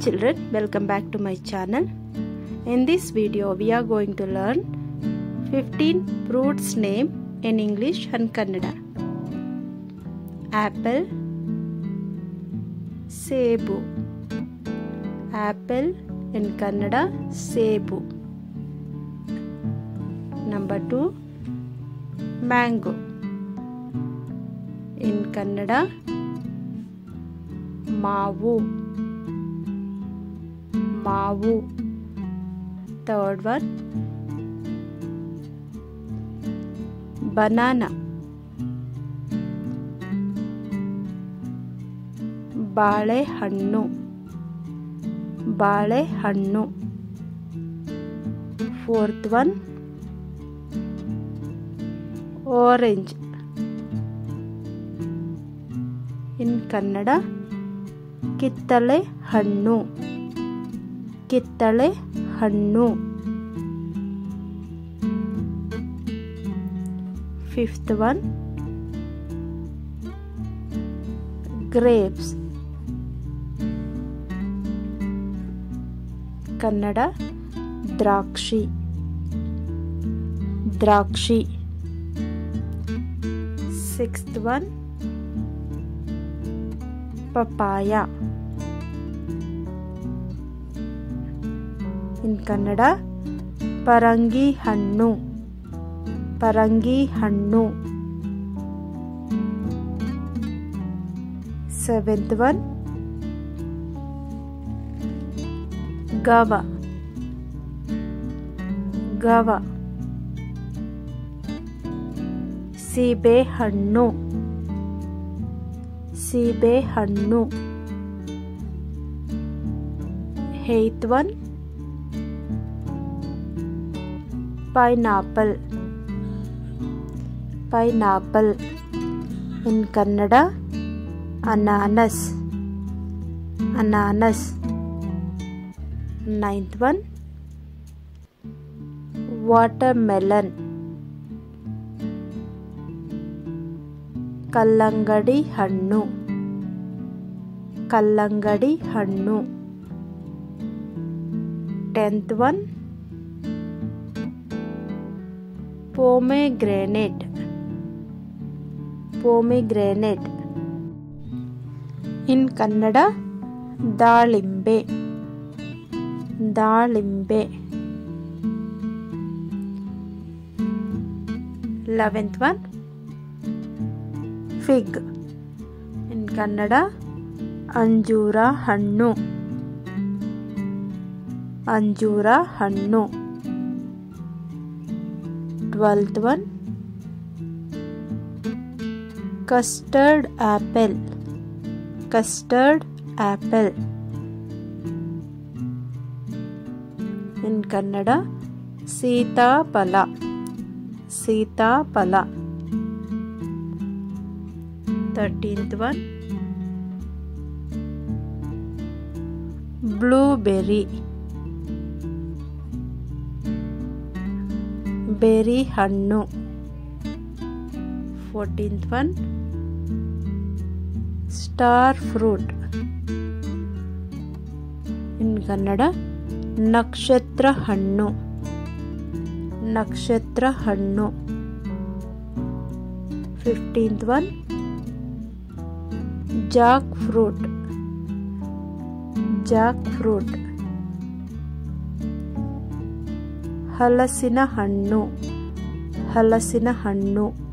children, welcome back to my channel. In this video we are going to learn 15 fruits name in English and Kannada. Apple, Sebu. Apple in Kannada, Sebu. Number 2, mango. In Kannada, Mavu. Mavu. Third one, banana. ಬಾಳೆಹಣ್ಣು. ಬಾಳೆಹಣ್ಣು. Fourth one, orange. In Kannada, ಕಿತ್ತಳೆ ಹಣ್ಣು. ಕಿತ್ತಳೆ ಹಣ್ಣು. Fifth one, grapes. Kannada ದ್ರಾಕ್ಷಿ. ದ್ರಾಕ್ಷಿ. Sixth one, papaya. In Kannada, ಪರಂಗಿ ಹಣ್ಣು. ಪರಂಗಿ ಹಣ್ಣು. Seventh one, ಗವ. ಗವ. ಸೀಬೆ ಹಣ್ಣು. ಸೀಬೆ ಹಣ್ಣು. Eighth one, pineapple. Pineapple. In Kannada, ananas. Ananas. Ninth one, watermelon. ಕಲ್ಲಂಗಡಿ ಹಣ್ಣು. ಕಲ್ಲಂಗಡಿ ಹಣ್ಣು. Tenth one, pomegranate. Pomegranate. In Kannada, ದಾಳಿಂಬೆ. ದಾಳಿಂಬೆ. 11th one, fig. In Kannada, ಅಂಜೂರ ಹಣ್ಣು. ಅಂಜೂರ ಹಣ್ಣು. 12th one, custard apple. Custard apple. In Kannada, ಸೀತಾಫಲ. ಸೀತಾಫಲ. 13th one, blueberry. ಬೆರಿ ಹಣ್ಣು. 14th one, star fruit. In Kannada, ನಕ್ಷತ್ರ ಹಣ್ಣು. ನಕ್ಷತ್ರ ಹಣ್ಣು. 15th one, jackfruit. jackfruit. ಹಲಸಿನ ಹಣ್ಣು. ಹಲಸಿನ ಹಣ್ಣು.